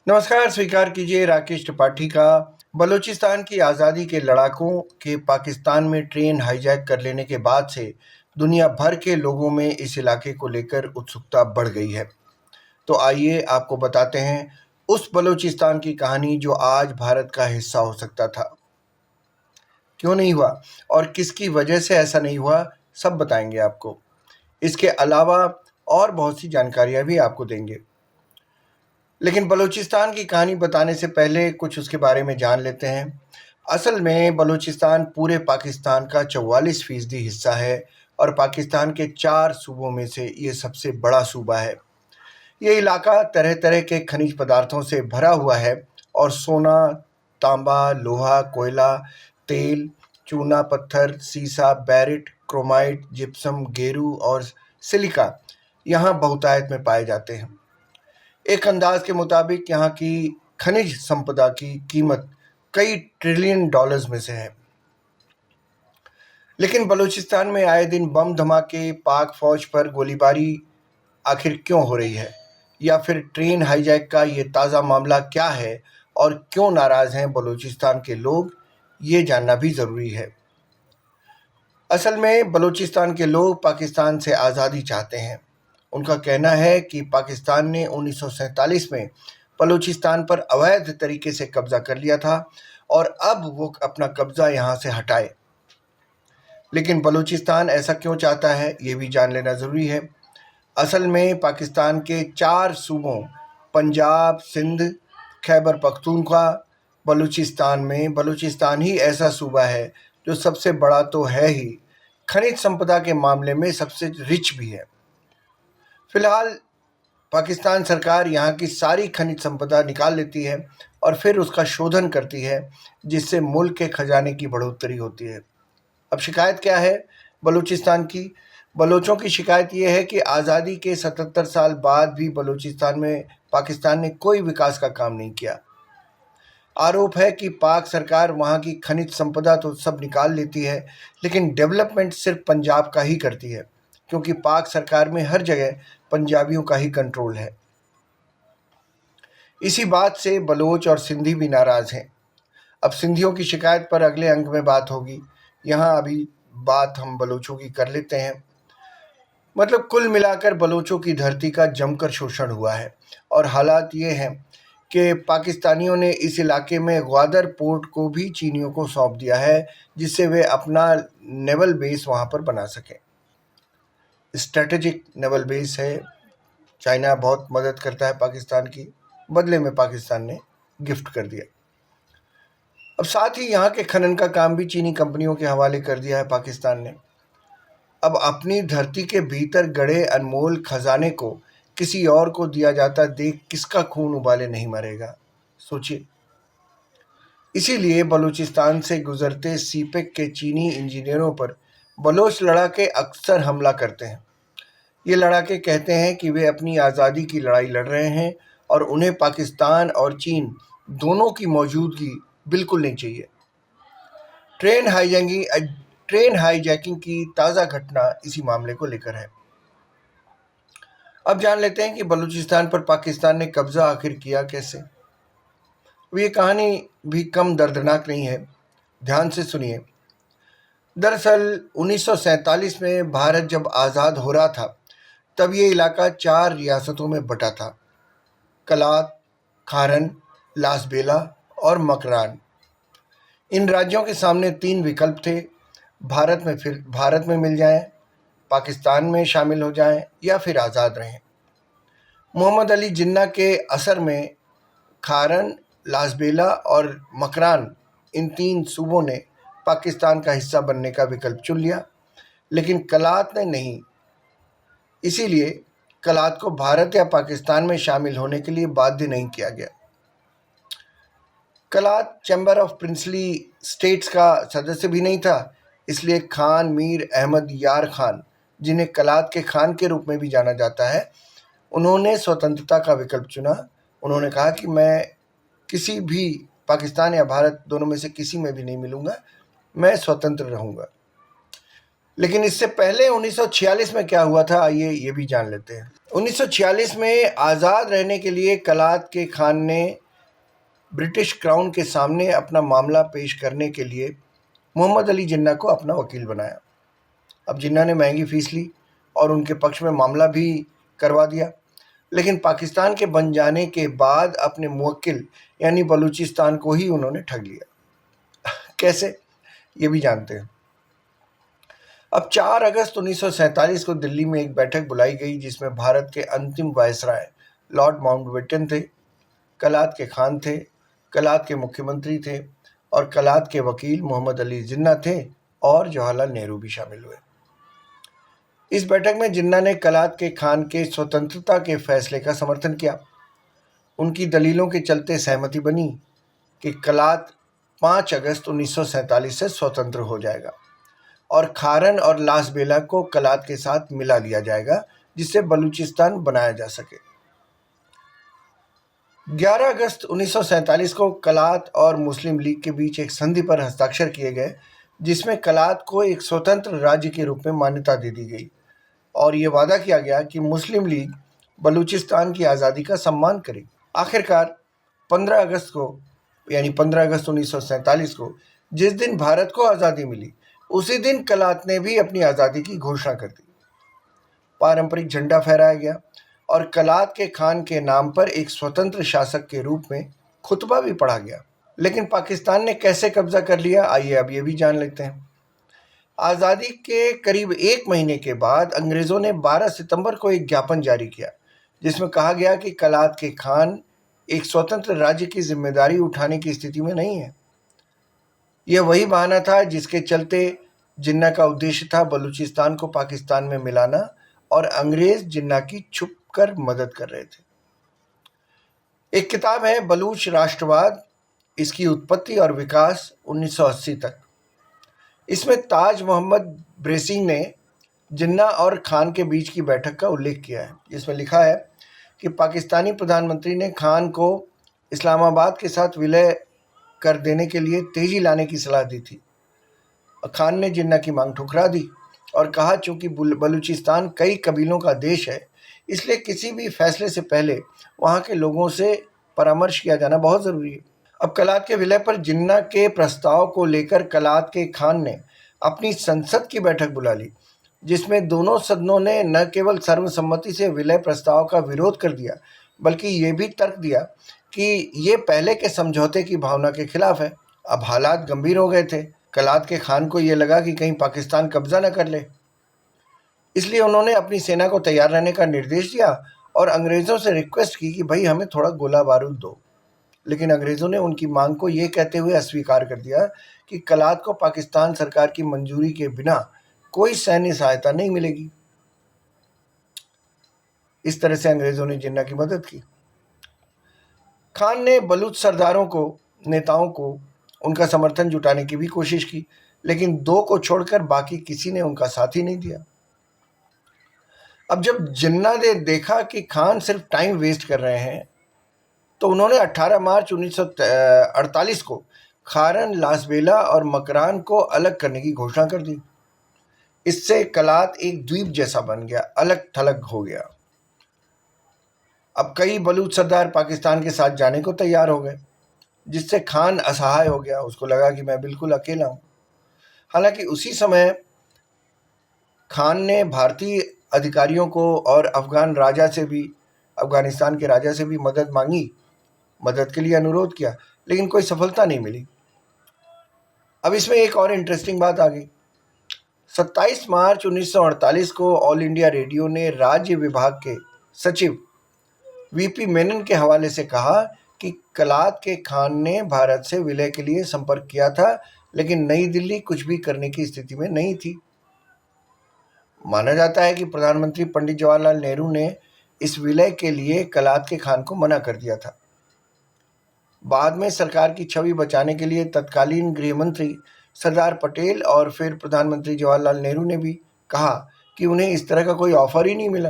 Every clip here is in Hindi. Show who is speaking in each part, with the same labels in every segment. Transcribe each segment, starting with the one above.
Speaker 1: नमस्कार, स्वीकार कीजिए राकेश त्रिपाठी का। बलूचिस्तान की आज़ादी के लड़ाकों के पाकिस्तान में ट्रेन हाईजैक कर लेने के बाद से दुनिया भर के लोगों में इस इलाके को लेकर उत्सुकता बढ़ गई है। तो आइए आपको बताते हैं उस बलूचिस्तान की कहानी जो आज भारत का हिस्सा हो सकता था। क्यों नहीं हुआ और किसकी वजह से ऐसा नहीं हुआ, सब बताएंगे आपको। इसके अलावा और बहुत सी जानकारियां भी आपको देंगे। लेकिन बलूचिस्तान की कहानी बताने से पहले कुछ उसके बारे में जान लेते हैं। असल में बलूचिस्तान पूरे पाकिस्तान का 44% हिस्सा है और पाकिस्तान के 4 सूबों में से ये सबसे बड़ा सूबा है। ये इलाका तरह तरह के खनिज पदार्थों से भरा हुआ है और सोना, तांबा, लोहा, कोयला, तेल, चूना पत्थर, सीसा, बैरिट, क्रोमाइट, जिप्सम, गेरू और सिलिका यहाँ बहुतायत में पाए जाते हैं। एक अंदाज के मुताबिक यहाँ की खनिज संपदा की कीमत कई ट्रिलियन डॉलर्स में से है। लेकिन बलूचिस्तान में आए दिन बम धमाके, पाक फौज पर गोलीबारी आखिर क्यों हो रही है, या फिर ट्रेन हाईजैक का ये ताज़ा मामला क्या है और क्यों नाराज़ हैं बलूचिस्तान के लोग, ये जानना भी ज़रूरी है। असल में बलूचिस्तान के लोग पाकिस्तान से आज़ादी चाहते हैं। उनका कहना है कि पाकिस्तान ने 1947 में बलूचिस्तान पर अवैध तरीके से कब्जा कर लिया था और अब वो अपना कब्जा यहाँ से हटाए। लेकिन बलूचिस्तान ऐसा क्यों चाहता है, ये भी जान लेना ज़रूरी है। असल में पाकिस्तान के 4 सूबों पंजाब, सिंध, खैबर पख्तूनख्वा, बलूचिस्तान में बलूचिस्तान ही ऐसा सूबा है जो सबसे बड़ा तो है ही, खनिज संपदा के मामले में सबसे रिच भी है। फिलहाल पाकिस्तान सरकार यहाँ की सारी खनिज संपदा निकाल लेती है और फिर उसका शोधन करती है, जिससे मुल्क के खजाने की बढ़ोतरी होती है। अब शिकायत क्या है बलूचिस्तान की? बलोचों की शिकायत ये है कि आज़ादी के 77 साल बाद भी बलूचिस्तान में पाकिस्तान ने कोई विकास का काम नहीं किया। आरोप है कि पाक सरकार वहाँ की खनिज संपदा तो सब निकाल लेती है, लेकिन डेवलपमेंट सिर्फ पंजाब का ही करती है, क्योंकि पाक सरकार में हर जगह पंजाबियों का ही कंट्रोल है। इसी बात से बलोच और सिंधी भी नाराज़ हैं। अब सिंधियों की शिकायत पर अगले अंक में बात होगी। यहाँ अभी बात हम बलोचों की कर लेते हैं। मतलब कुल मिलाकर बलोचों की धरती का जमकर शोषण हुआ है और हालात ये हैं कि पाकिस्तानियों ने इस इलाके में ग्वादर पोर्ट को भी चीनियों को सौंप दिया है, जिससे वे अपना नेवल बेस वहाँ पर बना सकें। स्ट्रेटेजिक नेवल बेस है। चाइना बहुत मदद करता है पाकिस्तान की, बदले में पाकिस्तान ने गिफ्ट कर दिया। अब साथ ही यहाँ के खनन का काम भी चीनी कंपनियों के हवाले कर दिया है पाकिस्तान ने। अब अपनी धरती के भीतर गड़े अनमोल खजाने को किसी और को दिया जाता देख किसका खून उबाले नहीं मरेगा, सोचिए। इसीलिए बलूचिस्तान से गुजरते सीपेक के चीनी इंजीनियरों पर बलोच लड़ाके अक्सर हमला करते हैं। ये लड़ाके कहते हैं कि वे अपनी आज़ादी की लड़ाई लड़ रहे हैं और उन्हें पाकिस्तान और चीन दोनों की मौजूदगी बिल्कुल नहीं चाहिए। ट्रेन हाईजैकिंग ट्रेन हाईजैकिंग की ताज़ा घटना इसी मामले को लेकर है। अब जान लेते हैं कि बलूचिस्तान पर पाकिस्तान ने कब्जा आखिर किया कैसे। अब ये कहानी भी कम दर्दनाक नहीं है, ध्यान से सुनिए। दरअसल 1947 में भारत जब आज़ाद हो रहा था, तब ये इलाका 4 रियासतों में बटा था: कलात, खारन, लासबेला और मकरान। इन राज्यों के सामने 3 विकल्प थे: भारत में मिल जाएं, पाकिस्तान में शामिल हो जाएं या फिर आज़ाद रहें। मोहम्मद अली जिन्ना के असर में खारन, लासबेला और मकरान, इन 3 सूबों ने पाकिस्तान का हिस्सा बनने का विकल्प चुन लिया, लेकिन कलात ने नहीं। इसीलिए कलात को भारत या पाकिस्तान में शामिल होने के लिए बाध्य नहीं किया गया। कलात चैम्बर ऑफ प्रिंसली स्टेट्स का सदस्य भी नहीं था, इसलिए खान मीर अहमद यार खान, जिन्हें कलात के खान के रूप में भी जाना जाता है, उन्होंने स्वतंत्रता का विकल्प चुना। उन्होंने कहा कि मैं किसी भी, पाकिस्तान या भारत दोनों में से किसी में भी नहीं मिलूंगा, मैं स्वतंत्र रहूंगा। लेकिन इससे पहले 1946 में क्या हुआ था, आइए ये भी जान लेते हैं। 1946 में आज़ाद रहने के लिए कलात के खान ने ब्रिटिश क्राउन के सामने अपना मामला पेश करने के लिए मोहम्मद अली जिन्ना को अपना वकील बनाया। अब जिन्ना ने महंगी फीस ली और उनके पक्ष में मामला भी करवा दिया, लेकिन पाकिस्तान के बन जाने के बाद अपने मुवक्किल यानी बलूचिस्तान को ही उन्होंने ठग लिया। कैसे, ये भी जानते हैं। अब 4 अगस्त 1947 को दिल्ली में एक बैठक बुलाई गई जिसमें भारत के अंतिम वायसराय लॉर्ड माउंटबेटन थे, कलात के खान थे, कलात के मुख्यमंत्री थे और कलात के वकील मोहम्मद अली जिन्ना थे और जवाहरलाल नेहरू भी शामिल हुए। इस बैठक में जिन्ना ने कलात के खान के स्वतंत्रता के फैसले का समर्थन किया। उनकी दलीलों के चलते सहमति बनी कि कलात 5 अगस्त 1947 से स्वतंत्र हो जाएगा और खारन और लासबेला को कलात के साथ मिला लिया जाएगा, जिससे बलूचिस्तान बनाया जा सके। 11 अगस्त 1947 को कलात और मुस्लिम लीग के बीच एक संधि पर हस्ताक्षर किए गए, जिसमें कलात को एक स्वतंत्र राज्य के रूप में मान्यता दे दी गई और ये वादा किया गया कि मुस्लिम लीग बलूचिस्तान की आज़ादी का सम्मान करेगी। आखिरकार 15 अगस्त को यानी 15 अगस्त 1947 को जिस दिन भारत को आज़ादी मिली, उसी दिन कलात ने भी अपनी आज़ादी की घोषणा कर दी। पारंपरिक झंडा फहराया गया और कलात के खान के नाम पर एक स्वतंत्र शासक के रूप में खुतबा भी पढ़ा गया। लेकिन पाकिस्तान ने कैसे कब्जा कर लिया, आइए अब ये भी जान लेते हैं। आज़ादी के करीब 1 महीने के बाद अंग्रेज़ों ने 12 सितंबर को एक ज्ञापन जारी किया, जिसमें कहा गया कि कलात के खान एक स्वतंत्र राज्य की जिम्मेदारी उठाने की स्थिति में नहीं है। यह वही बहाना था जिसके चलते जिन्ना का उद्देश्य था बलूचिस्तान को पाकिस्तान में मिलाना और अंग्रेज जिन्ना की छुपकर मदद कर रहे थे। एक किताब है बलूच राष्ट्रवाद, इसकी उत्पत्ति और विकास 1980 तक। इसमें ताज मोहम्मद ब्रेसिंग ने जिन्ना और खान के बीच की बैठक का उल्लेख किया है, जिसमें लिखा है कि पाकिस्तानी प्रधानमंत्री ने खान को इस्लामाबाद के साथ विलय कर देने के लिए तेजी लाने की सलाह दी थी। खान ने जिन्ना की मांग ठुकरा दी और कहा, चूंकि बलूचिस्तान कई कबीलों का देश है, इसलिए किसी भी फैसले से पहले वहाँ के लोगों से परामर्श किया जाना बहुत ज़रूरी है। अब कलात के विलय पर जिन्ना के प्रस्ताव को लेकर कलात के खान ने अपनी संसद की बैठक बुला ली, जिसमें दोनों सदनों ने न केवल सर्वसम्मति से विलय प्रस्ताव का विरोध कर दिया, बल्कि ये भी तर्क दिया कि ये पहले के समझौते की भावना के खिलाफ है। अब हालात गंभीर हो गए थे। कलात के खान को ये लगा कि कहीं पाकिस्तान कब्जा न कर ले, इसलिए उन्होंने अपनी सेना को तैयार रहने का निर्देश दिया और अंग्रेज़ों से रिक्वेस्ट की कि भाई हमें थोड़ा गोला बारूद दो। लेकिन अंग्रेज़ों ने उनकी मांग को ये कहते हुए अस्वीकार कर दिया कि कलात को पाकिस्तान सरकार की मंजूरी के बिना कोई सैन्य सहायता नहीं मिलेगी। इस तरह से अंग्रेज़ों ने जिन्ना की मदद की। खान ने बलूच सरदारों को, नेताओं को उनका समर्थन जुटाने की भी कोशिश की, लेकिन 2 को छोड़कर बाकी किसी ने उनका साथ ही नहीं दिया। अब जब जिन्ना ने देखा कि खान सिर्फ टाइम वेस्ट कर रहे हैं, तो उन्होंने 18 मार्च 1948 को खारन, लासबेला और मकरान को अलग करने की घोषणा कर दी। इससे कलात एक द्वीप जैसा बन गया, अलग थलग हो गया। अब कई बलूच सरदार पाकिस्तान के साथ जाने को तैयार हो गए, जिससे खान असहाय हो गया। उसको लगा कि मैं बिल्कुल अकेला हूँ। हालांकि उसी समय खान ने भारतीय अधिकारियों को और अफगानिस्तान के राजा से भी मदद मांगी, मदद के लिए अनुरोध किया, लेकिन कोई सफलता नहीं मिली। अब इसमें एक और इंटरेस्टिंग बात आ गई। 27 मार्च 1948 को ऑल इंडिया रेडियो ने राज्य विभाग के सचिव वीपी मेनन के हवाले से कहा कि कलात के खान ने भारत से विलय के लिए संपर्क किया था, लेकिन नई दिल्ली कुछ भी करने की स्थिति में नहीं थी। माना जाता है कि प्रधानमंत्री पंडित जवाहरलाल नेहरू ने इस विलय के लिए कलात के खान को मना कर दिया था। बाद में सरकार की छवि बचाने के लिए तत्कालीन गृह मंत्री सरदार पटेल और फिर प्रधानमंत्री जवाहरलाल नेहरू ने भी कहा कि उन्हें इस तरह का कोई ऑफर ही नहीं मिला।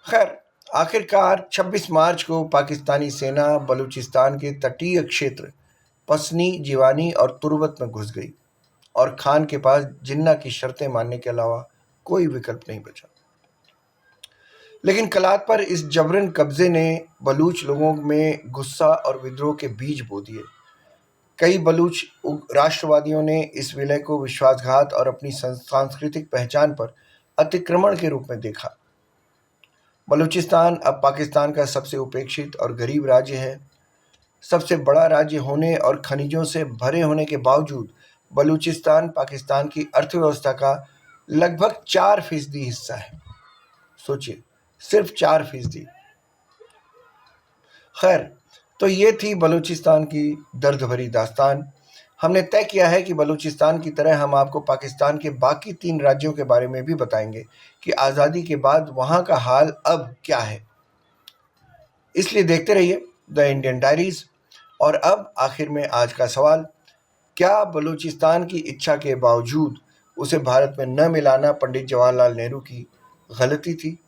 Speaker 1: खैर, आखिरकार 26 मार्च को पाकिस्तानी सेना बलूचिस्तान के तटीय क्षेत्र पसनी, जिवानी और तुर्बत में घुस गई और खान के पास जिन्ना की शर्तें मानने के अलावा कोई विकल्प नहीं बचा। लेकिन कलात पर इस जबरन कब्जे ने बलूच लोगों में गुस्सा और विद्रोह के बीज बो दिए। कई बलूच राष्ट्रवादियों ने इस विलय को विश्वासघात और अपनी सांस्कृतिक पहचान पर अतिक्रमण के रूप में देखा। बलूचिस्तान अब पाकिस्तान का सबसे उपेक्षित और गरीब राज्य है। सबसे बड़ा राज्य होने और खनिजों से भरे होने के बावजूद बलूचिस्तान पाकिस्तान की अर्थव्यवस्था का लगभग 4% हिस्सा है। सोचिए, सिर्फ 4%। खैर, तो ये थी बलूचिस्तान की दर्द भरी दास्तान। हमने तय किया है कि बलूचिस्तान की तरह हम आपको पाकिस्तान के बाकी 3 राज्यों के बारे में भी बताएंगे कि आज़ादी के बाद वहाँ का हाल अब क्या है। इसलिए देखते रहिए द इंडियन डायरीज। और अब आखिर में आज का सवाल, क्या बलूचिस्तान की इच्छा के बावजूद उसे भारत में न मिलाना पंडित जवाहरलाल नेहरू की गलती थी?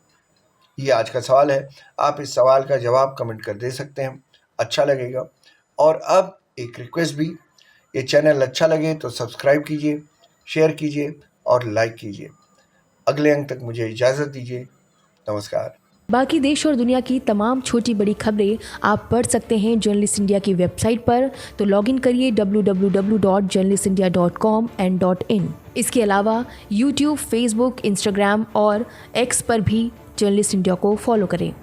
Speaker 1: ये आज का सवाल है। आप इस सवाल का जवाब कमेंट कर दे सकते हैं, अच्छा लगेगा। और अब एक रिक्वेस्ट भी, ये चैनल अच्छा लगे तो सब्सक्राइब कीजिए, शेयर कीजिए और लाइक कीजिए। अगले अंक तक मुझे इजाज़त दीजिए। नमस्कार।
Speaker 2: बाकी देश और दुनिया की तमाम छोटी बड़ी खबरें आप पढ़ सकते हैं जर्नलिस्ट इंडिया की वेबसाइट पर। तो लॉगिन करिए www.journalistindia.com and .in। इसके अलावा यूट्यूब, फेसबुक, इंस्टाग्राम और एक्स पर भी जर्नलिस्ट इंडिया को फॉलो करें।